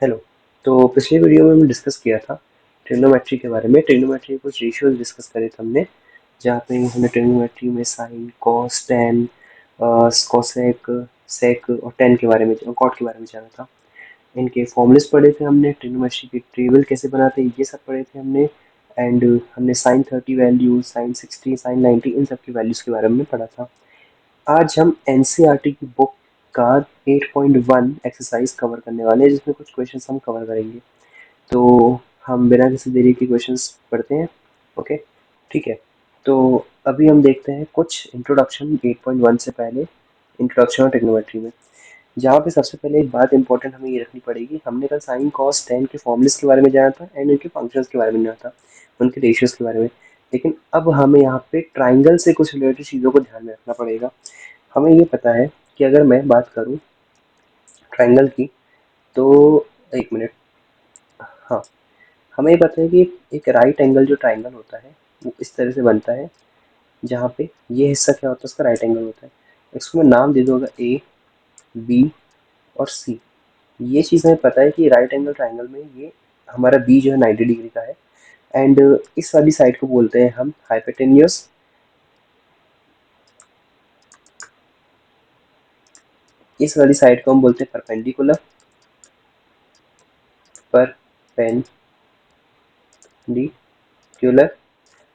Hello. तो पिछले video में हमने डिस्कस किया था ट्रिग्नोमेट्री के बारे में। ट्रिग्नोमेट्री के कुछ रेशियोज डिस्कस करे थे हमने, जहाँ पे हमने ट्रिग्नोमेट्री में साइन, कॉस, टेन, कोसेक, सेक और टेन के बारे में, कॉट के बारे में जाना था। इनके फॉर्मूलेस पढ़े थे हमने, ट्रिग्नोमेट्री की टेबल कैसे बनाते हैं ये सब पढ़े थे हमने। एंड हमने साइन 30 वैल्यू, साइन 60, साइन 90 इन सब की वैल्यूज़ के बारे में पढ़ा था। आज हम एनसीईआरटी की बुक का 8.1 एक्सरसाइज कवर करने वाले हैं, जिसमें कुछ क्वेश्चंस हम कवर करेंगे। तो हम बिना किसी देरी के क्वेश्चंस पढ़ते हैं। ओके, ठीक है। तो अभी हम देखते हैं कुछ इंट्रोडक्शन 8.1 से पहले, इंट्रोडक्शन और ट्रिग्नोमेट्री में, जहाँ पे सबसे पहले एक बात इंपॉर्टेंट हमें ये रखनी पड़ेगी। हमने कल साइन, कॉस, टेन के फॉर्मूलेस के बारे में जाना था एंड उनके फंक्शंस के बारे में जाना था, उनके रेशियोज के बारे में। लेकिन अब हमें यहाँ पे ट्राइंगल से कुछ रिलेटेड चीज़ों को ध्यान में रखना पड़ेगा। हमें ये पता है कि अगर मैं बात करूँ ट्राइंगल की, तो एक मिनट, हाँ, हमें ये पता है कि एक राइट एंगल जो ट्राइंगल होता है वो इस तरह से बनता है, जहाँ पे ये हिस्सा क्या होता है, उसका राइट एंगल होता है। इसको मैं नाम दे दूँगा ए, बी और सी। ये चीज़ हमें पता है कि राइट एंगल ट्राइंगल में ये हमारा बी जो है 90 डिग्री का है। एंड इस वाली साइड को बोलते हैं हम हाइपोटेन्यूस, इस वाली साइड को हम बोलते हैं परपेंडिकुलर, परपेंडिकुलर,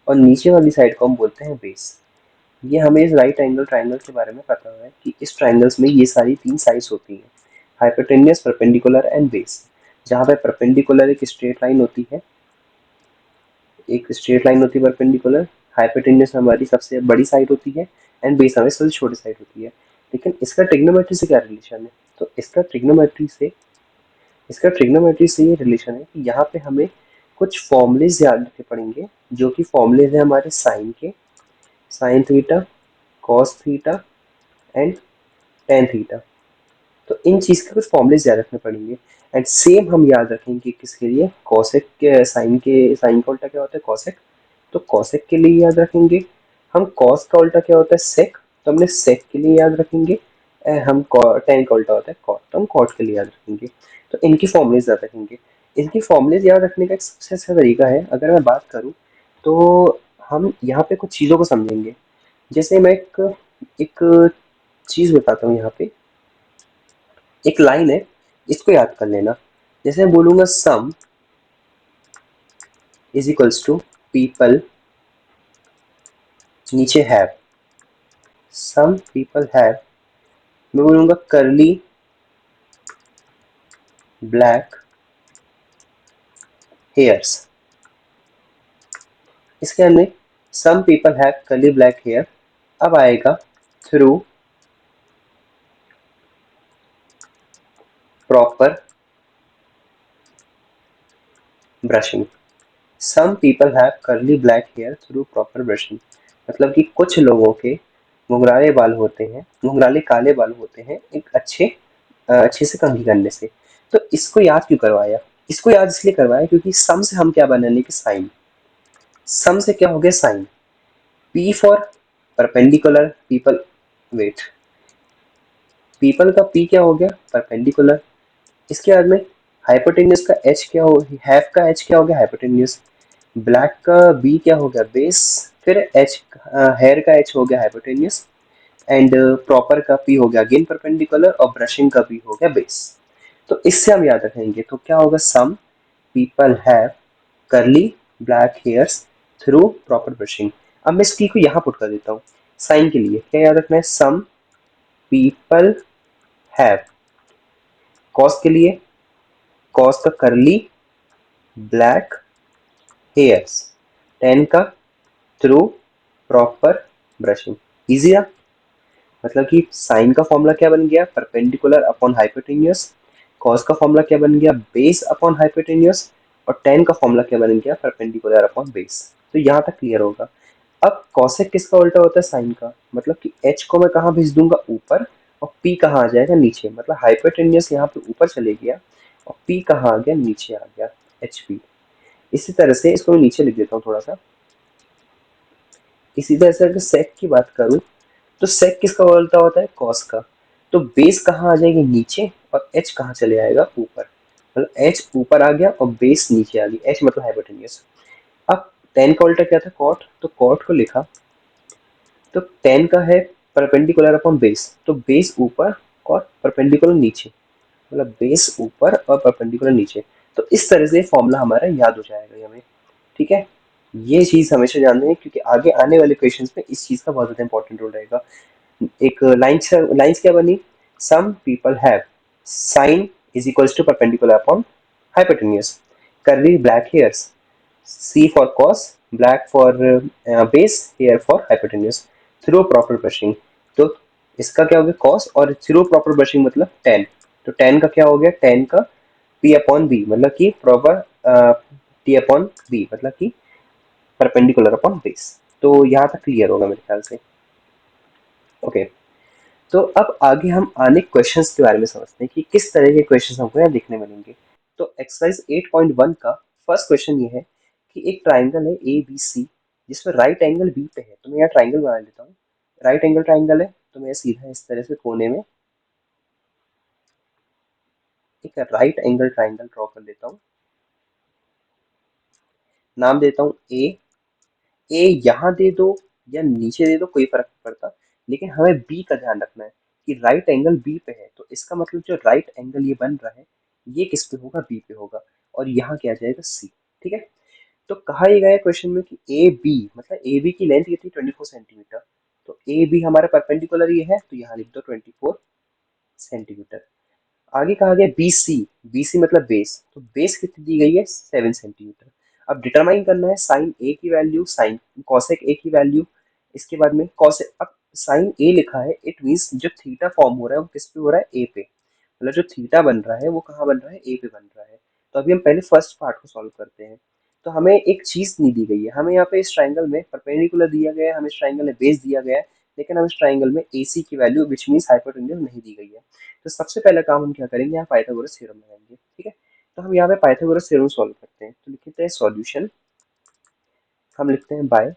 और नीचे वाली साइड को हम बोलते हैं बेस। ये हमें इस राइट एंगल ट्राइंगल के बारे में पता है कि इस ट्राइंगल्स में ये सारी तीन साइड्स होती हैं, हाइपोटेन्यूस, परपेंडिकुलर एंड बेस। जहाँ पे परपेंडिकुलर एक स्ट्रेट लाइन होती है, एक स्ट्रेट लाइन होती है परपेंडिकुलर। हाइपोटेन्यूस हमारी सबसे बड़ी साइड होती है एंड बेस हमारी सबसे छोटी साइड होती है। लेकिन इसका ट्रिग्नोमेट्री से क्या रिलेशन है? तो इसका ट्रिग्नोमेट्री से ये रिलेशन है कि यहाँ पे हमें कुछ फॉर्मूलेज याद रखने पड़ेंगे, जो कि फॉर्मूलेज है हमारे साइन के, sine theta, cos theta and tan theta. तो इन चीज के कुछ फॉर्मूलेज याद रखने पड़ेंगे। एंड सेम हम याद रखेंगे किसके लिए, कॉसेक के, साइन का उल्टा क्या होता है, कॉसेक। तो कॉसेक के लिए याद रखेंगे। हम कॉस का उल्टा क्या होता है, सेक, तो हमने सेक के लिए याद रखेंगे। हम टेन का उल्टा होता है कॉट, तो हम कॉट के लिए याद रखेंगे। तो इनकी फॉर्मूलेज याद रखेंगे। इनकी फॉर्मूलेज याद रखने का एक सबसे अच्छा तरीका है, अगर मैं बात करूँ तो हम यहाँ पे कुछ चीज़ों को समझेंगे। जैसे मैं एक चीज़ बताता हूँ। यहाँ पे एक लाइन है, इसको याद कर लेना। जैसे मैं बोलूंगा some is equals to people, नीचे हैव, सम पीपल हैव, मैं बोलूंगा करली ब्लैक हेयर्स। इसके अंदर some people have curly black hair, अब आएगा through proper brushing. Some people have curly black hair through proper brushing. मतलब कि कुछ लोगों के घुंघराले बाल होते हैं, घुंघराले काले बाल होते हैं एक अच्छे से कंघी करने से। तो इसको याद क्यों करवाया? इसको याद इसलिए करवाया क्योंकि सम से हम क्या बनाने के, साइन। सम से क्या हो गया, sine. P for perpendicular, people, wait, people का पी क्या हो गया, परपेंडिकुलर। इसके बाद में हाइपोटेन्यूस का एच क्या हो, हैव का एच क्या हो गया, हाइपोटेन्यूस। ब्लैक का बी क्या हो गया, बेस। फिर एच, हेयर का एच हो गया हाइपोटेन्यूस। एंड प्रॉपर का पी हो गया अगेन परपेंडिकुलर, और ब्रशिंग का पी हो गया बेस। तो इससे हम याद रखेंगे, तो क्या होगा, सम people have curly black hairs through proper brushing. अब मैं इस पी को यहाँ पुट कर देता हूँ। साइन के लिए क्या याद रखना है, सम पीपल हैव। कॉस के लिए, कॉस का करली ब्लैक हेयर्स। टेन का थ्रू प्रॉपर ब्रशिंग। इजी है। मतलब कि साइन का फॉर्मूला क्या बन गया, परपेंडिकुलर अपॉन हाइपोटेन्यूस। कॉस का फॉर्मूला क्या बन गया, बेस अपॉन हाइपोटेन्यूस। और टेन का फॉर्मूला क्या बन गया, परपेंडिकुलर अपॉन बेस। तो यहाँ तक क्लियर होगा। अब कॉसेक किसका उल्टा होता है, साइन का। मतलब कि एच को मैं कहाँ भेज दूंगा, ऊपर, और पी कहाँ आ जाएगा, नीचे। मतलब हाइपोटेन्यूस यहाँ पे ऊपर चले गया और पी कहाँ आ गया, नीचे आ गया, एच पी। इसी तरह से इसको मैं नीचे लिख देता हूँ थोड़ा सा। इसी तरह से अगर सेक की बात करूँ, तो सेक किसका उल्टा होता है, कॉस का। तो बेस कहाँ आ जाएगी, नीचे, और एच कहाँ चले आएगा, ऊपर। मतलब एच ऊपर आ गया और बेस नीचे आ गई, एच मतलब हाइपोटेन्यूज। अब टेन का उल्टा क्या था, कॉट, तो कॉट को लिखा, तो टेन का है परपेंडिकुलर अपॉन बेस, तो बेस ऊपर और परपेंडिकुलर नीचे, मतलब बेस ऊपर और परपेंडिकुलर नीचे। तो इस तरह से फॉर्मूला हमारा याद हो जाएगा ये हमें, ठीक है। ये चीज हमेशा जाननी है क्योंकि आगे आने वाले क्वेश्चंस में इस चीज का बहुत ज्यादा इंपॉर्टेंट रोल रहेगा। एक लाइन्स क्या बनी, some people have sine is equals to perpendicular upon hypotenuse, curly black hairs, C for cos, black for base, hair for hypotenuse, through proper brushing। तो इसका क्या हो गया cos, और through proper brushing मतलब tan, तो tan का क्या हो गया, tan का P अपॉन बी मतलब कि प्रॉपर T अपॉन बी मतलब कि परपेंडिकुलर अपॉन बेस। तो यहाँ तक क्लियर होगा मेरे ख्याल से, ओके। तो अब आगे हम आने क्वेश्चंस के बारे में समझते हैं कि किस तरह के क्वेश्चंस हमको यहाँ देखने मिलेंगे। तो एक्सरसाइज 8.1 का फर्स्ट क्वेश्चन ये है कि एक ट्राइंगल है ए बी सी जिसमें राइट एंगल बी पे है, तो मैं यहाँ ट्राइंगल बना लेता हूँ। राइट एंगल ट्राइंगल है तो मैं सीधा इस तरह से कोने में एक राइट एंगल ट्राइंगल ड्रॉ कर लेता हूँ। नाम देता हूँ ए यहाँ दे दो या नीचे दे दो कोई फर्क नहीं पड़ता, लेकिन हमें बी का ध्यान रखना है कि राइट एंगल बी पे है, तो इसका मतलब जो राइट एंगल ये बन रहा है ये किस पे होगा, बी पे होगा, और यहाँ क्या आ जाएगा सी, ठीक है। तो कहा ये गया क्वेश्चन में कि ए बी मतलब ए बी की लेंथ कितनी 24 सेंटीमीटर, तो ए बी हमारा परपेंडिकुलर ये है तो यहाँ लिख दो 24 सेंटीमीटर। आगे कहा गया बी सी, बी सी मतलब बेस, तो बेस कितनी दी गई है 7 सेंटीमीटर। अब डिटरमाइन करना है साइन ए की वैल्यू, साइन कॉसेक ए की वैल्यू, इसके बाद में कॉसेक, अब साइन ए लिखा है इट मीन्स जो थीटा फॉर्म हो रहा है वो किस पे हो रहा है, ए पे, मतलब जो थीटा बन रहा है वो कहाँ बन रहा है, ए पे बन रहा है। तो अभी हम पहले फर्स्ट पार्ट को सॉल्व करते हैं। तो हमें एक चीज नहीं दी गई है, हमें यहाँ पे इस ट्राइंगल में परपेंडिकुलर दिया गया है, हमें इस ट्राइंगल में बेस दिया गया है, लेकिन हम इस ट्राइंगल में ए सी की वैल्यू विच मीन्स हाइपोटेन्यूज नहीं दी गई है। तो सबसे पहला काम हम क्या करेंगे, यहाँ पाइथागोरस थ्योरम लगाएंगे, ठीक है। तो हम यहाँ पे पाइथागोरस थ्योरम सॉल्व करते हैं, तो लिखते हैं सॉल्यूशन, हम लिखते हैं bye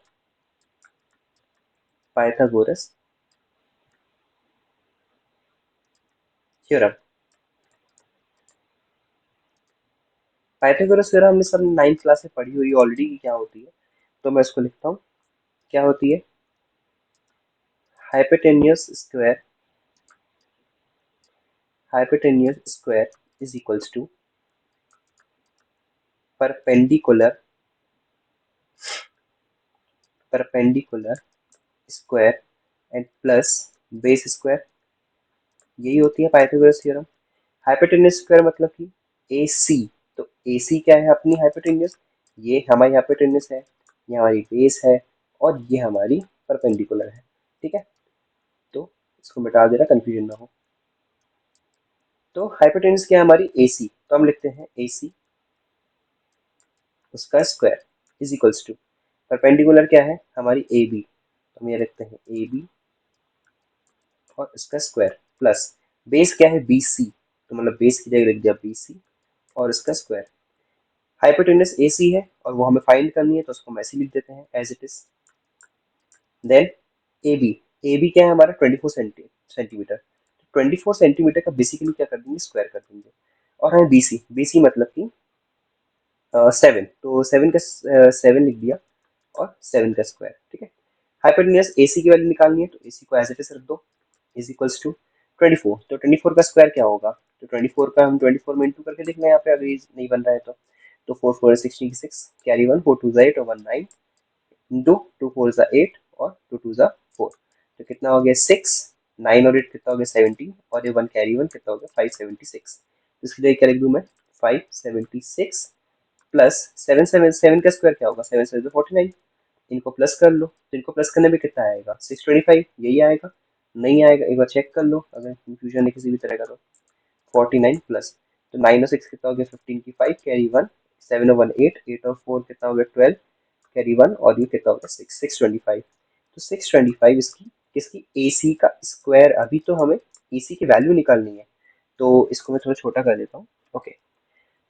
Pythagoras theorem. Pythagoras theorem हमने सब 9th क्लास में पढ़ी हुई ऑलरेडी की क्या होती है, तो मैं इसको लिखता हूँ, क्या होती है, hypotenuse square, hypotenuse square is equals to perpendicular, perpendicular square and plus base square, यही होती है पाइथागोरस थ्योरम। हाइपोटेन्यूज स्क्वायर मतलब कि ए सी, तो ए सी क्या है अपनी हाइपोटेन्यूज, ये हमारी हाइपोटेन्यूज है, ये हमारी बेस है, और ये हमारी परपेंडिकुलर है, ठीक है। तो इसको मिटा देना कंफ्यूजन ना हो। तो हाइपोटेन्यूज क्या है हमारी ए सी, तो हम लिखते हैं ए सी उसका square is equals to, perpendicular क्या है हमारी ए बी, तो हम ये लिखते हैं ए बी और इसका स्क्वायर प्लस बेस क्या है बी सी, तो मतलब बेस की जगह लिख दिया बी सी और इसका स्क्वायर। हाइपोटेन्यूज ए सी है और वो हमें फाइंड करनी है, तो उसको हम ऐसे लिख देते हैं as it is. Then A B, A B क्या है हमारा 24 सेंटीमीटर, 24 सेंटीमीटर का बेसिकली क्या कर देंगे, स्क्वायर कर देंगे। और हमें बी सी, बी सी मतलब कि 7, तो 7 का 7 लिख दिया और 7 का स्क्वायर, ठीक है। हाइपोटेन्यूज ए सी की वैल्यू निकालनी है, तो ए सी को एज इट इज रख दो इज इक्वल्स टू 24, तो 24 का स्क्वायर क्या होगा, तो 24 का हम 24 में इंटू करके देखना है यहाँ पे, अभी नहीं बन रहा है तो 4 4 66 कैरी 1 4 2 8 और 1 9 इंटू 2 4 8 और 2 2 4, तो कितना हो गया 6, 9 और 8 कितना हो गया 17, और ये 1 कैरी 1 कितना हो गया 576, तो इसके लिए क्या लिख दूं मैं 576 प्लस 7 का स्क्वायर क्या होगा 7 7 49, इनको प्लस कर लो, तो इनको प्लस करने में कितना आएगा 625, यही आएगा, नहीं आएगा एक बार चेक कर लो अगर कंफ्यूजन है किसी भी तरह का, तो 49 प्लस, तो 9 और 6 कितना हो गया 15 की 5 कैरी 1, 7 और 1 8, 8 और 4 कितना हो गया 12 कैरी 1, और ये कितना हो गया 6 625, तो 625 इसकी किसकी ए सी का स्क्वायर। अभी तो हमें ए सी की वैल्यू निकालनी है, तो इसको मैं थोड़ा छोटा कर देता हूँ, ओके।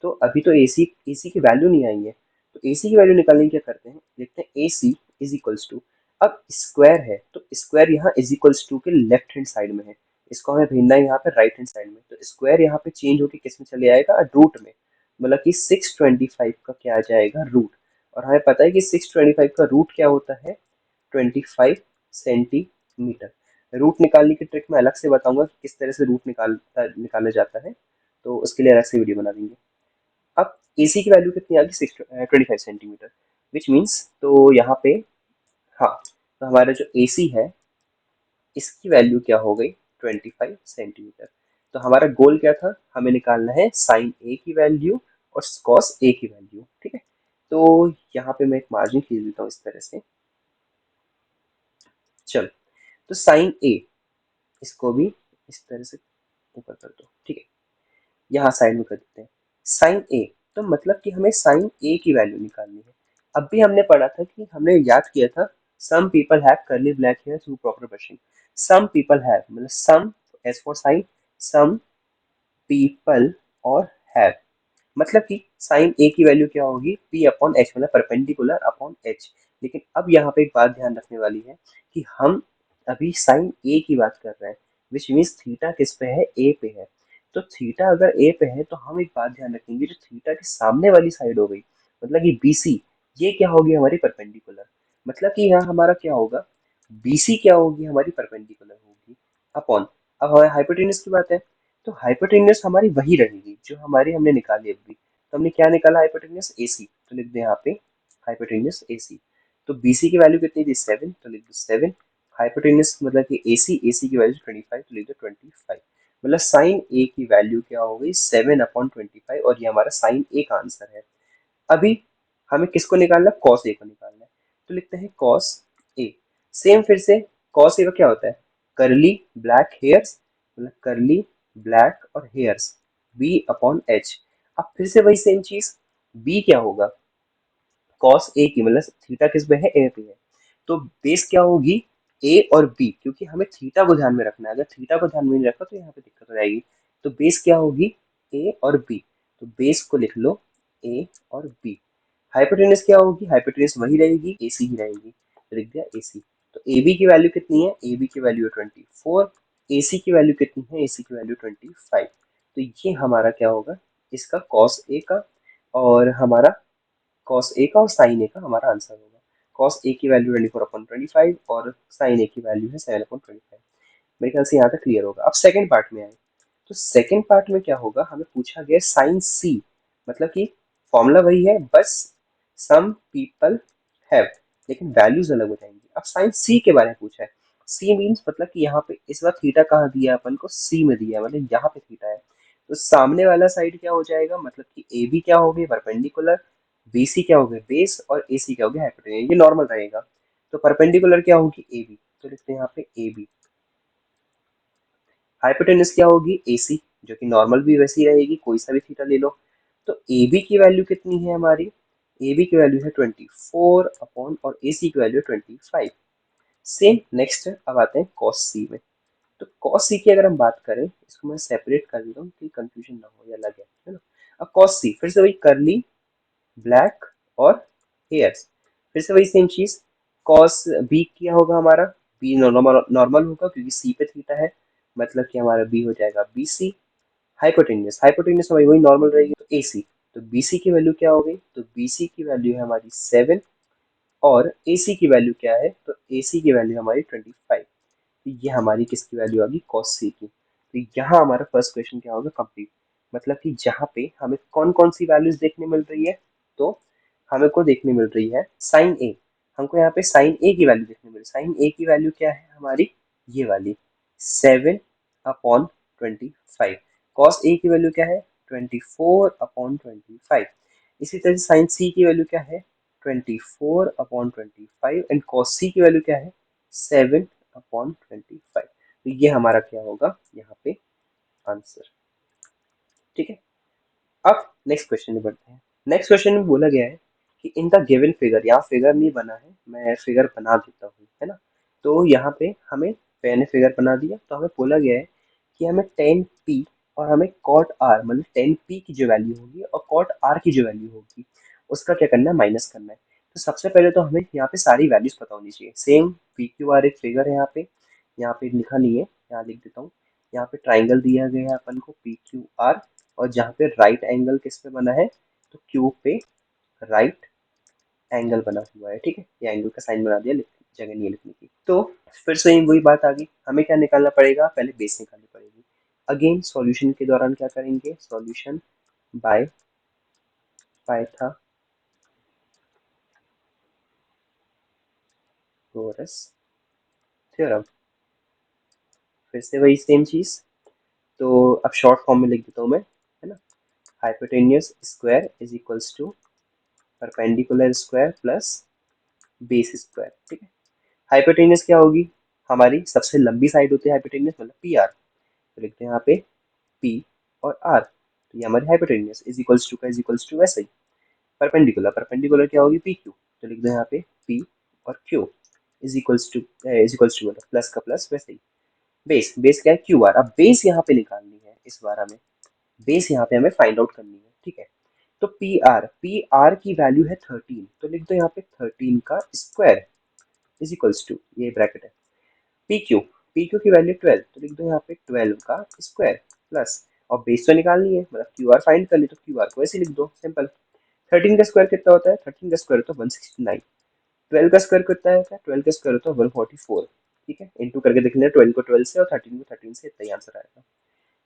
तो अभी तो एसी की वैल्यू नहीं आई है, तो एसी की वैल्यू निकालने की क्या करते हैं, देखते हैं A C is equals to, अब स्क्वायर है तो स्क्वायर यहाँ इज इक्वल्स टू के लेफ्ट हैंड साइड में है, इसको हमें भेजना है यहाँ पे राइट हैंड साइड में, तो स्क्वायर यहाँ पे चेंज होकर किस में चले आएगा रूट में, मतलब कि 625 का क्या आ जाएगा रूट। और हमें पता है कि 625 का रूट क्या होता है 25 सेंटीमीटर। रूट निकालने की ट्रिक मैं अलग से बताऊंगा कि किस तरह से रूट निकाला जाता है, तो उसके लिए अलग से वीडियो बना देंगे। अब एसी की वैल्यू कितनी आ गई 25 सेंटीमीटर, विच मीन्स तो यहाँ पे हाँ, तो हमारा जो एसी है इसकी वैल्यू क्या हो गई 25 सेंटीमीटर। तो हमारा गोल क्या था, हमें निकालना है साइन ए की वैल्यू और कॉस ए की वैल्यू। ठीक है, तो यहाँ पे मैं एक मार्जिन खींच देता हूँ इस तरह से। चलो, तो साइन ए, इसको भी इस तरह से ऊपर कर दो। ठीक है, यहाँ साइड में कर देते हैं साइन ए। तो मतलब कि हमें साइन ए की वैल्यू निकालनी है। अब भी हमने पढ़ा था कि हमने याद किया था some people have curly black hair through proper brushing. Some people have मतलब some as for sine, some people और हैव, मतलब कि साइन ए की वैल्यू क्या होगी पी अपॉन एच, मतलब परपेंडिकुलर अपॉन एच। लेकिन अब यहाँ पे एक बात ध्यान रखने वाली है कि हम अभी साइन ए की बात कर रहे हैं, विच मीन्स थीटा किस पे है, ए पे है। तो थीटा अगर ए पे है तो हम एक बात ध्यान रखेंगे, जो थीटा के सामने वाली साइड हो गई मतलब कि बीसी, ये क्या होगी हमारी परपेंडिकुलर। मतलब कि यहाँ हमारा क्या होगा, बीसी क्या होगी हमारी परपेंडिकुलर होगी अपॉन, अब हमारे हाइपोटेन्यूज की बात है, तो हाइपोटेन्यूज हमारी वही रहेगी जो हमारी हमने निकाली अभी। तो हमने क्या निकाला हाइपोटेन्यूज एसी, तो लिख दे यहाँ पे हाइपोटेन्यूज एसी। तो बीसी की वैल्यू कितनी थी 7, तो लिख दो 7। हाइपोटेन्यूज मतलब कि एसी, एसी की वैल्यू 25, तो लिख दो 25। मतलब साइन ए की वैल्यू क्या हो गई 7/25, और ये हमारा साइन ए का आंसर है। अभी हमें किसको निकालना है, कॉस ए को निकालना है, तो लिखते हैं कॉस ए। सेम फिर से कॉस ए का क्या होता है, करली ब्लैक हेयर्स, मतलब करली ब्लैक और हेयर्स, बी अपॉन एच। अब फिर से वही सेम चीज, बी क्या होगा कॉस ए की, मतलब थीटा किस पे है, ए पे है, तो बेस क्या होगी ए और बी, क्योंकि हमें थीटा को ध्यान में रखना है। अगर थीटा को ध्यान में नहीं रखा तो यहाँ पे दिक्कत हो जाएगी। तो बेस क्या होगी ए और बी, तो बेस को लिख लो ए और बी। हाइपोटेन्यूज क्या होगी, हाइपोटेन्यूज वही रहेगी, एसी ही रहेगी, तो लिख दिया एसी। तो ए बी की वैल्यू कितनी है, ए बी की वैल्यू है 24, एसी की वैल्यू कितनी है, एसी की वैल्यू 25। तो ये हमारा क्या होगा, इसका कॉस ए का और हमारा कॉस ए का और साइन ए का हमारा आंसर होगा। कॉस ए की वैल्यू 24/25 और साइन ए की वैल्यू है 7/25। मेरे ख्याल से यहाँ तक क्लियर होगा। अब सेकंड पार्ट में आए, तो सेकंड पार्ट में क्या होगा, हमें पूछा गया साइन सी, मतलब कि फॉर्मूला वही है, बस सम पीपल हैव, लेकिन वैल्यूज अलग हो जाएंगी। अब साइन सी के बारे में पूछा है, सी मीन्स मतलब कि यहाँ पे इस बार थीटा कहाँ दिया है अपन को, सी में दिया है, मतलब यहाँ पे थीटा है। तो सामने वाला साइड क्या हो जाएगा, मतलब कि ए बी क्या हो गई परपेंडिकुलर, बी सी क्या हो गया बेस और ए सी क्या हो गया हाइपोटेन्यूज, ये नॉर्मल रहेगा। तो परपेंडिकुलर क्या होगी ए बी, तो लिखते हैं यहाँ पे ए बी। हाइपोटेन्यूज क्या होगी एसी, जो कि नॉर्मल भी वैसी रहेगी, कोई सा भी थीटा ले लो। तो ए बी की वैल्यू कितनी है हमारी, ए बी की वैल्यू है 24 अपॉन और ए सी की वैल्यू 25। सेम नेक्स्ट अब आते हैं कॉस सी में। तो कॉस सी की अगर हम बात करें, इसको मैं सेपरेट कर देता हूँ कि कंफ्यूजन ना हो, ये अलग है ना। अब कॉस सी फिर से वही करली ब्लैक और हेयर्स, फिर से वही सेम चीज, कॉस बी क्या होगा हमारा, बी नॉर्मल नॉर्मल होगा क्योंकि सी पे थीटा है, मतलब कि हमारा बी हो जाएगा बी सी। हाइपोटेन्यूस, हाइपोटेन्यूस हमारी वही नॉर्मल रहेगी, तो ए सी। तो बी सी की वैल्यू क्या हो गई, तो बी सी की वैल्यू है हमारी 7, और ए सी की वैल्यू क्या है, तो ए सी की वैल्यू हमारी 25। तो ये हमारी किसकी वैल्यू आ गई, कॉस सी की। तो यहाँ हमारा फर्स्ट क्वेश्चन क्या होगा, कंप्लीट। मतलब कि जहाँ पे हमें कौन कौन सी वैल्यूज देखने मिल रही है, तो हमें को देखने मिल रही है साइन ए, हमको यहाँ पे साइन ए की वैल्यू देखने मिल रही है। साइन ए की वैल्यू क्या है हमारी, ये वाली 7/25। कॉस ए की वैल्यू क्या है 24/25। इसी तरह से साइन सी की वैल्यू क्या है 24/25, एंड कॉस सी की वैल्यू क्या है 7/25। तो ये हमारा क्या होगा यहाँ पे आंसर। ठीक है, अब नेक्स्ट क्वेश्चन में बढ़ते हैं। नेक्स्ट क्वेश्चन में बोला गया है कि इन द गिवन फिगर, यहाँ फिगर नहीं बना है, मैं फिगर बना देता हूँ, है ना। तो यहाँ पे हमें मैंने फिगर बना दिया, तो हमें बोला गया है कि हमें 10p और हमें cot r, मतलब 10p की जो वैल्यू होगी और cot r की जो वैल्यू होगी उसका क्या करना है, माइनस करना है। तो सबसे पहले तो हमें यहाँ पे सारी वैल्यूज पता होनी चाहिए। सेम पी क्यू आर एक फिगर है यहाँ पे लिखा नहीं है, यहाँ लिख देता हूँ। यहाँ पे ट्राइंगल दिया गया है अपन को पी क्यू आर, और जहाँ पे राइट एंगल किस पे बना है, तो क्यूब पे राइट एंगल बना हुआ है। ठीक है, ये एंगल का साइन बना दिया, जगह नहीं है लिखने की। तो फिर से वही बात आ गई, हमें क्या निकालना पड़ेगा, पहले बेस निकालनी पड़ेगी। अगेन सॉल्यूशन के दौरान क्या करेंगे, सॉल्यूशन बाय पाइथागोरस थ्योरम। फिर से वही सेम चीज, तो अब शॉर्ट फॉर्म में लिख देता हूँ मैं, है ना। Hypotenuse square is equals to perpendicular square plus base square. ठीक है, हाइपोटेन्यूस क्या होगी, हमारी सबसे लंबी साइड होती है हाइपोटेन्यूस, मतलब पी आर। तो लिखते हैं यहाँ पे पी और आर, तो ये हमारी हाइपोटेन्यूस इज इक्वल्स टू का इज इक्वल्स टू वैसे ही परपेंडिकुलर, परपेंडिकुलर क्या होगी पी क्यू, तो लिख दो यहाँ पे पी और क्यू इज इक्वल्स टू मतलब प्लस का प्लस वैसे ही। बेस, बेस क्या है क्यू आर। अब बेस यहाँ पे निकालनी है, इस बार हमें बेस यहाँ पे हमें फाइंड आउट करनी है। ठीक है, तो पी आर की वैल्यू है 13, तो लिख दो यहाँ पे 13 का स्क्वायर इज इक्वल्स टू, ये ब्रैकेट है, पी क्यू, पी क्यू की वैल्यू 12, तो लिख दो यहाँ पे 12 का स्क्वायर प्लस, और बेस तो निकालनी है, मतलब क्यू आर फाइंड कर ली, तो क्यू आर को ऐसे लिख दो सिंपल। 13 का स्क्वायर कितना होता है, 13 का स्क्वायर होता है 169। 12 का स्क्वायर कितना होता है, 12 का स्क्वायर होता है 144। ठीक है, इंटू करके देख लें 12 को 12 से और 13 को 13 से, इतना ही आंसर आएगा।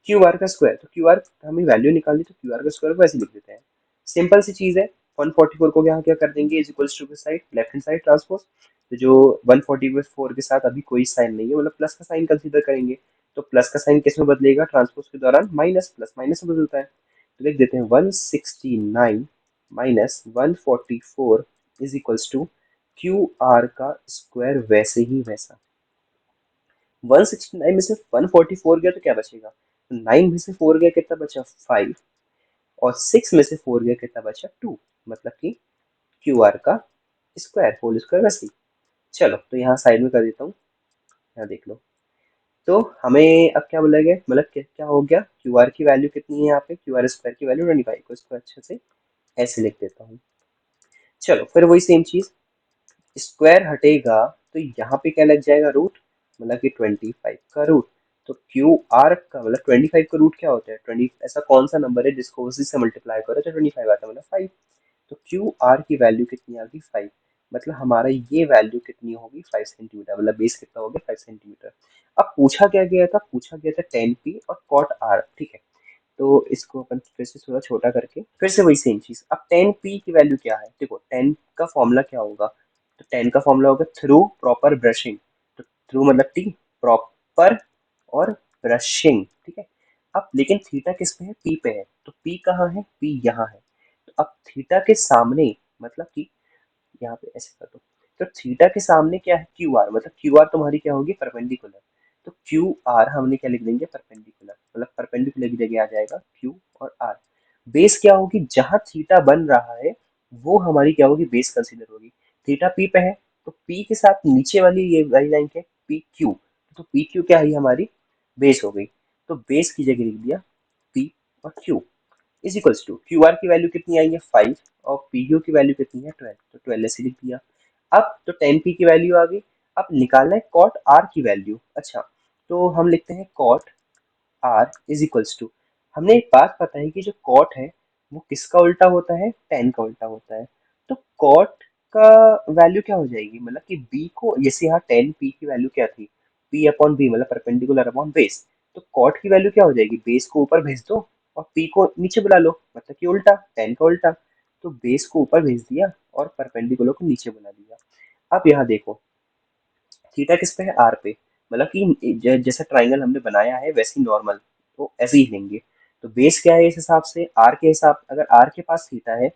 क्यू आर का स्क्वायर, तो क्यू आर हमें वैल्यू निकालनी, तो क्यू आर का स्क्वायर को ऐसे लिख देते हैं, सिंपल सी चीज है। 144 को यहाँ क्या कर देंगे, इज इक्वल्स टू के side left hand side transpose, तो जो 144 के साथ अभी कोई साइन नहीं है, मतलब प्लस का साइन कंसीडर करेंगे, तो प्लस का साइन किस में बदलेगा, ट्रांसपोज के दौरान माइनस, प्लस माइनस में बदलता है, तो लिख देते हैं 169 minus 144 is equals to Q R का स्क्वायर वैसे ही वैसा। 169 में से 144 गया तो क्या बचेगा, तो 9 में से 4 गया कितना बचा 5, और 6 में से 4 गया कितना बचा 2, मतलब कि क्यू आर का स्क्वायर होल स्क्वायर वैसे ही। चलो तो यहाँ साइड में कर देता हूँ, यहाँ देख लो। तो हमें अब क्या बोला गया, मतलब क्या क्या हो गया, क्यू आर की वैल्यू कितनी है यहाँ पे, क्यू आर स्क्वायर की वैल्यू 25 को, इसको अच्छे से ऐसे लिख देता हूँ। चलो फिर वही सेम चीज, स्क्वायर हटेगा तो यहाँ पे क्या लग जाएगा रूट, मतलब कि 25 का रूट। तो क्यू आर का मतलब 25 का रूट क्या होता है, 20, ऐसा कौन सा नंबर है जिसको उसी से मल्टीप्लाई करो तो 25 आता है, मतलब 5। तो क्यू आर की वैल्यू कितनी आ गई 5, मतलब हमारा ये वैल्यू कितनी होगी 5 सेंटीमीटर, मतलब बेस कितना हो गया 5 सेंटीमीटर। अब पूछा क्या गया था, पूछा गया था 10p और कॉट आर। ठीक है, तो इसको अपन फिर से थोड़ा छोटा करके फिर से वही सेम चीज। अब 10p की वैल्यू क्या है, देखो 10 का फॉर्मूला क्या होगा, तो 10 का फॉर्मूला होगा थ्रू प्रॉपर ब्रशिंग, तो थ्रू मतलब टी, प्रॉपर और ब्रशिंग। ठीक है, अब लेकिन थीटा किस पे है, पी पे है, तो पी कहाँ है, पी यहाँ है। तो अब थीटा के सामने, मतलब कि यहाँ पे ऐसे कर दो, तो थीटा के सामने क्या है क्यू आर, मतलब क्यू आर तुम्हारी क्या होगी परपेंडिकुलर, तो क्यू आर हमने क्या लिख देंगे परपेंडिकुलर, मतलब परपेंडिकुलर की जगह आ जाएगा क्यू और आर। बेस क्या होगी, जहां थीटा बन रहा है वो हमारी क्या होगी बेस कंसीडर होगी। थीटा पी पे है, तो पी के साथ नीचे वाली ये वाली लाइन क्या है पी क्यू, तो पी क्यू क्या है हमारी बेस हो गई, तो बेस की जगह लिख दिया पी और Q is equals to, Q R की वैल्यू कितनी आई है 5 और पी क्यू की वैल्यू कितनी है 12, तो 12 ऐसे लिख दिया। अब तो 10p की वैल्यू आ गई, अब निकालना है कॉट आर की वैल्यू। अच्छा, तो हम लिखते हैं cot R is equals to, हमने एक बात पता है कि जो कॉट है वो किसका उल्टा होता है, टेन का उल्टा होता है। तो कॉट का वैल्यू क्या हो जाएगी, मतलब कि बी को, जैसे यहाँ 10p की वैल्यू क्या थी, p अपॉन बी मतलब परपेंडिकुलर अपॉन बेस, तो कॉट की वैल्यू क्या हो जाएगी, बेस को ऊपर भेज दो और p को नीचे बुला लो, मतलब कि उल्टा, टेन का उल्टा। तो बेस को ऊपर भेज दिया और परपेंडिकुलर को नीचे बुला दिया। अब यहाँ देखो थीटा किस पे है आर पे, मतलब कि जैसा ट्राइंगल हमने बनाया है वैसे ही नॉर्मल, तो ऐसे ही लेंगे। तो बेस क्या है इस हिसाब से, आर के हिसाब, अगर आर के पास थीटा है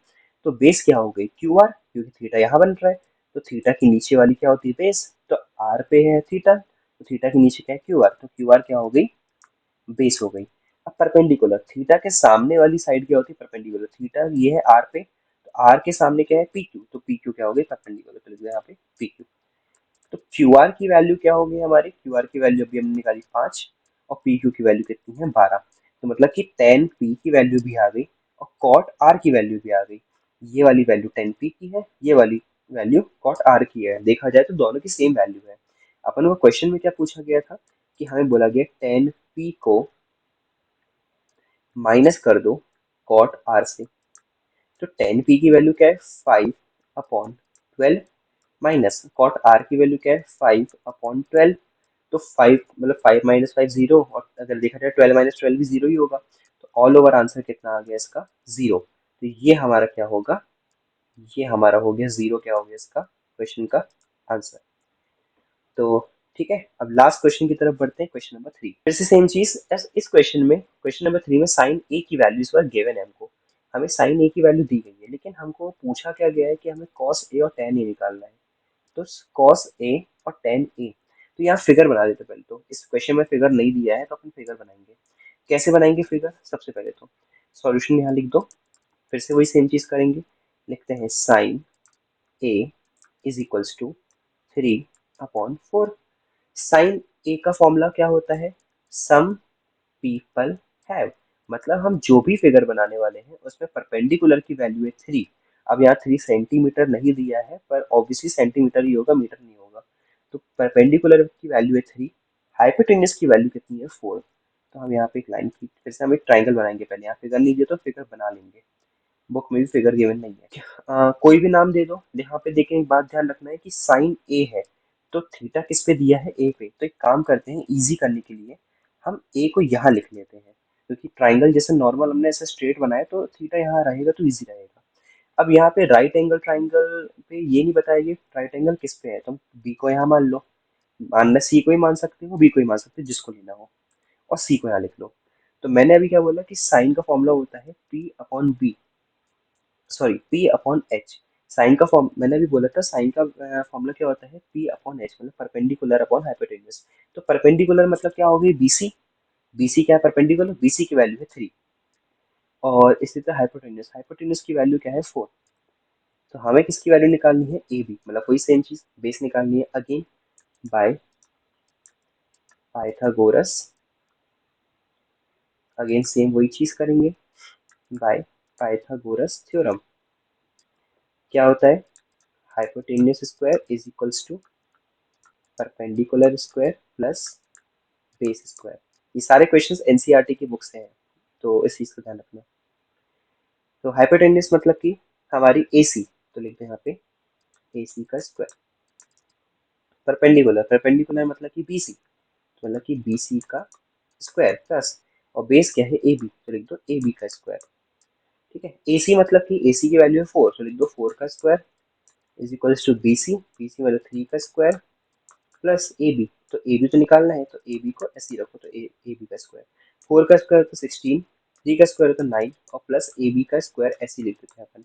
तो बेस क्या हो गई क्यू आर, क्योंकि थीटा यहाँ बन रहा है, तो थीटा की नीचे वाली क्या होती है बेस, तो आर पे है थीटा, तो थीटा के नीचे क्या है क्यू आर, तो क्यू आर क्या हो गई बेस हो गई। अब परपेंडिकुलर, थीटा के सामने वाली साइड क्या होती है परपेंडिकुलर, थीटा ये है आर पे, तो आर के सामने क्या है पी क्यू, तो पी क्यू क्या हो गई परपेंडिकुलर, तो लिख दो यहाँ पे पी क्यू। तो क्यू आर की वैल्यू क्या होगी हमारी, क्यू आर की वैल्यू अभी हमने निकाली 5 और पी क्यू की वैल्यू कितनी है 12, तो मतलब कि 10p की वैल्यू भी आ गई और कॉट आर की वैल्यू भी आ गई। ये वाली वैल्यू 10p की है, ये वाली वैल्यू कॉट आर की है, देखा जाए तो दोनों की सेम वैल्यू है। अपन को क्वेश्चन में क्या पूछा गया था कि हमें बोला गया 10p को माइनस कर दो कॉट आर से। तो टेन पी की वैल्यू क्या है 5/12 माइनस कॉट आर की वैल्यू क्या है 5/12। तो 5 मतलब 5 माइनस 5 जीरो, और अगर देखा जाए 12 माइनस 12 भी जीरो ही होगा। तो ऑल ओवर आंसर कितना आ गया इसका 0। तो ये हमारा क्या होगा, ये हमारा हो गया 0, क्या हो गया इसका क्वेश्चन का आंसर। तो ठीक है, अब लास्ट क्वेश्चन की तरफ बढ़ते हैं, क्वेश्चन नंबर 3। फिर से सेम चीज, इस क्वेश्चन में क्वेश्चन नंबर 3 में साइन ए की वैल्यूज वर गिवन है हमको। हमें साइन ए की वैल्यू दी गई है, लेकिन हमको पूछा क्या गया है कि हमें कॉस ए और टेन ए निकालना है। तो कॉस ए और टेन ए, तो यहाँ फिगर बना देते पहले। तो इस क्वेश्चन में फिगर नहीं दिया है तो अपन फिगर बनाएंगे। कैसे बनाएंगे फिगर, सबसे पहले तो सॉल्यूशन यहाँ लिख दो। फिर से वही सेम चीज करेंगे, लिखते हैं sine A is equals to 3/4। Sine A का फॉर्मूला क्या होता है, सम पीपल हैव। मतलब हम जो भी फिगर बनाने वाले हैं उसमें परपेंडिकुलर की वैल्यू है 3। अब यहाँ 3 सेंटीमीटर नहीं दिया है, पर ऑब्वियसली सेंटीमीटर ही होगा, मीटर नहीं होगा। तो परपेंडिकुलर की वैल्यू है 3, हाइपोटेन्यूज की वैल्यू कितनी है 4। तो हम यहाँ पे एक लाइन की, फिर से हम एक ट्राइंगल बनाएंगे। पहले यहाँ फिगर नहीं दिया तो फिगर बना लेंगे, बुक में भी फिगर गिवन नहीं है। कोई भी नाम दे दो। यहाँ पे देखें, एक बात ध्यान रखना है कि साइन ए है, तो थीटा किस पे दिया है, ए पे। तो एक काम करते हैं, इजी करने के लिए हम ए को यहाँ लिख लेते हैं, क्योंकि ट्राइंगल जैसे नॉर्मल हमने ऐसे स्ट्रेट बनाया तो थीटा यहाँ रहेगा तो इजी रहेगा। अब यहाँ पे राइट एंगल ट्राइंगल पे ये नहीं बताया कि राइट एंगल किस पे है, तो बी को यहाँ मान लो। मानना सी को ही मान सकते हो, बी को ही मान सकते हो, जिसको लेना हो। और सी को यहाँ लिख लो। तो मैंने अभी क्या बोला कि साइन का फॉर्मूला होता है P upon B, sorry P upon H. Sine का फॉर्म मैंने अभी बोला था, साइन का फॉर्मूला क्या होता है पी अपॉन एच, मतलब परपेंडिकुलर अपॉन हाइपोटेन्यूज। तो परपेंडिकुलर मतलब क्या होगी बीसी। बीसी क्या है, परपेंडिकुलर, बीसी की वैल्यू है 3। और इसी तरह हाइपोटेन्यूज, हाइपोटेन्यूज की वैल्यू क्या है 4। तो हमें किसकी वैल्यू निकालनी है ए बी, मतलब वही सेम चीज बेस निकालनी है again by Pythagoras. Again same वही चीज करेंगे बाय पाइथागोरस थ्योरम। क्या होता है, hypotenuse square is equals to perpendicular square plus base square. ये सारे क्वेश्चंस एनसीईआरटी की बुक से हैं, तो इस चीज का ध्यान रखना। तो हाइपोटेन्यूज मतलब कि हमारी एसी, तो लिखते हैं यहाँ पे एसी का स्क्वायर। परपेंडिकुलर, परपेंडिकुलर मतलब कि बीसी, तो मतलब कि बीसी का स्क्वायर प्लस, और बेस क्या है ए बी, तो लिख दो ए बी का स्क्वायर। ठीक है, एसी मतलब कि एसी की वैल्यू है 4, तो लिख दो 4 का square is equals to BC, BC मतलब 3 का स्क्वायर प्लस ए बी। तो ए बी तो निकालना है, तो ए बी को ऐसे ही रखो, तो ए बी का स्क्वायर। 4 का स्क्वायर तो 16, 3 का स्क्वायर तो 9, और प्लस ए बी का स्क्वायर ऐसे ही लिख देते हैं अपन।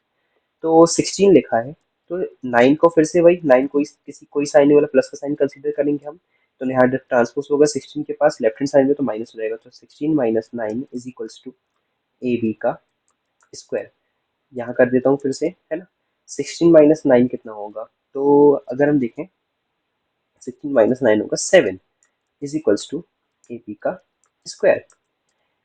तो 16 लिखा है, तो 9 को फिर से वही 9 कोई किसी कोई साइन वाला प्लस का साइन कंसीडर करेंगे हम। तो यहाँ ट्रांसपोज होगा 16 के पास, लेफ्ट हैंड साइड में तो माइनस हो जाएगा, तो 16 minus 9 is equals to A B का स्क्वायर। यहाँ कर देता हूँ फिर से, है ना। 16 माइनस 9 कितना होगा, तो अगर हम देखें 16 माइनस 9 होगा 7 is equals to A B का स्क्वायर।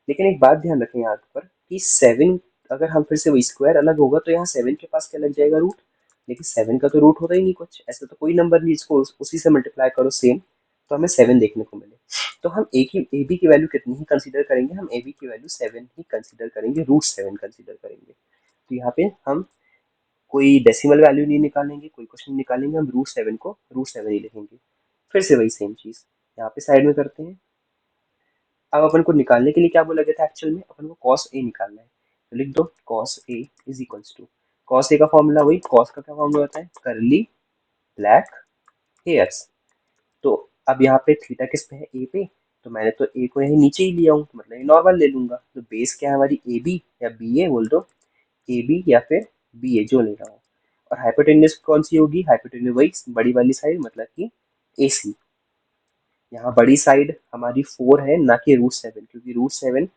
लेकिन एक बात ध्यान रखें यहाँ पर कि 7, अगर हम फिर से वही स्क्वायर अलग होगा तो यहाँ 7 के पास क्या लग जाएगा रूट। लेकिन 7 का तो रूट होता ही नहीं कुछ, ऐसा तो कोई नंबर नहीं जिसको उसी से मल्टीप्लाई करो सेम, तो हमें 7 देखने को मिले। तो हम ए बी की वैल्यू कितनी ही कंसीडर करेंगे, हम ए बी की वैल्यू 7 ही कंसीडर करेंगे, रूट 7 कंसीडर करेंगे। तो यहाँ पे हम कोई डेसिमल वैल्यू नहीं निकालेंगे, कोई क्वेश्चन निकालेंगे, हम रूट 7 को रूट 7 ही लिखेंगे। फिर से वही सेम चीज यहाँ पे साइड में करते हैं। अब अपन को निकालने के लिए क्या बोला गया था, एक्चुअल में अपन को कॉस ए निकालना है। तो लिख दो cos A is equals to, cos A का फॉर्मूला वही, कॉस का क्या फॉर्मूला होता है करली ब्लैक हेयर्स। तो अब यहाँ पे थीटा किस पे है, ए पे। तो मैंने तो ए को यही नीचे ही लिया हूँ, तो मतलब ये नॉर्मल ले लूंगा। तो बेस क्या है हमारी ए बी या बी ए बोल दो, ए बी या फिर बी ए जो लेना हो। और हाइपोटेन्यूज कौन सी होगी, हाइपोटेन्यूज वही बड़ी वाली साइड, मतलब कि ए सी। यहाँ बड़ी साइड हमारी 4 है, ना कि रूट 7, क्योंकि रूट 7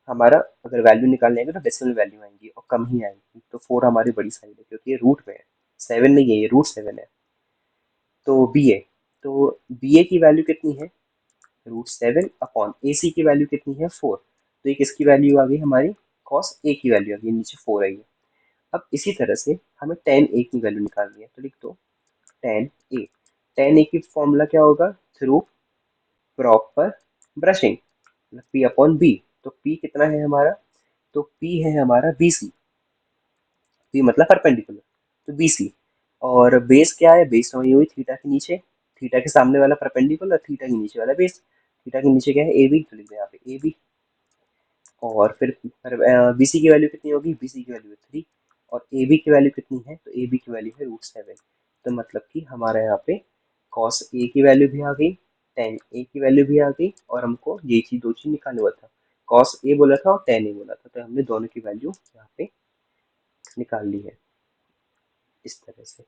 हमारा अगर वैल्यू निकालने आएंगे तो डेसिमल वैल्यू आएंगी और कम ही आएंगी। तो 4 हमारी बड़ी साइड है क्योंकि ये रूट में है, 7 नहीं है, ये रूट 7 है। तो बी ए, तो बी ए की वैल्यू कितनी है रूट 7 अपॉन ए सी की वैल्यू कितनी है 4। तो ये किसकी वैल्यू आ गई हमारी, कॉस ए की वैल्यू आ गई, नीचे 4 आई है। अब इसी तरह से हमें टेन ए की वैल्यू निकालनी है, तो लिख दो टेन ए। टेन ए की फॉर्मूला क्या होगा, through proper brushing, P upon B. तो पी कितना है हमारा तो P है हमारा BC, P मतलब परपेंडिकुलर, तो BC। और बेस क्या है, बेस वही हुई थीटा के नीचे, थीटा के सामने वाला परपेंडिकुलर, थीटा के नीचे वाला बेस। थीटा के नीचे क्या है, AB, तो लिख दें यहाँ पे AB। और फिर BC की वैल्यू कितनी होगी, BC की वैल्यू है 3, और AB की वैल्यू कितनी है, तो AB की वैल्यू है √7। तो मतलब कि हमारा यहाँ पे cos A की वैल्यू भी आ गई, tan A की वैल्यू भी आ गई, और हमको ये चीज दो चीज निकालना हुआ था, cos A बोला था और tan A बोला था, तो हमने दोनों की वैल्यू यहाँ पे निकाल ली है इस तरह से।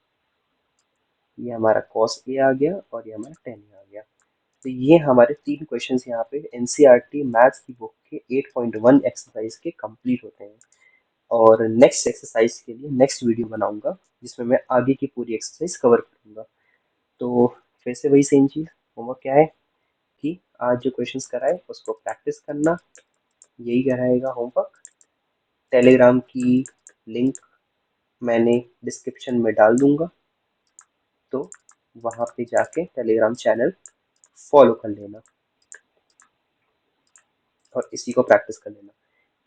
ये हमारा cos A आ गया और ये हमारा tan A आ गया। तो ये हमारे 3 क्वेश्चंस यहाँ पे एनसीईआरटी मैथ्स की बुक के 8.1 एक्सरसाइज के कंप्लीट होते हैं। और नेक्स्ट एक्सरसाइज के लिए नेक्स्ट वीडियो बनाऊंगा जिसमें मैं आगे की पूरी एक्सरसाइज कवर करूंगा। तो फिर से वही सेम चीज़, होमवर्क क्या है कि आज जो क्वेश्चंस कराए उसको प्रैक्टिस करना, यही कराएगा होमवर्क। टेलीग्राम की लिंक मैंने डिस्क्रिप्शन में डाल दूंगा, तो वहाँ पे जाके टेलीग्राम चैनल फॉलो कर लेना और इसी को प्रैक्टिस कर लेना।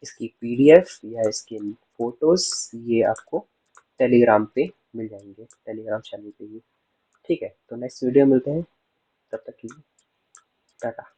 इसकी पीडीएफ या इसके फोटोज ये आपको टेलीग्राम पे मिल जाएंगे, टेलीग्राम चैनल पे ही। ठीक है, तो नेक्स्ट वीडियो मिलते हैं, तब तक के लिए टाटा।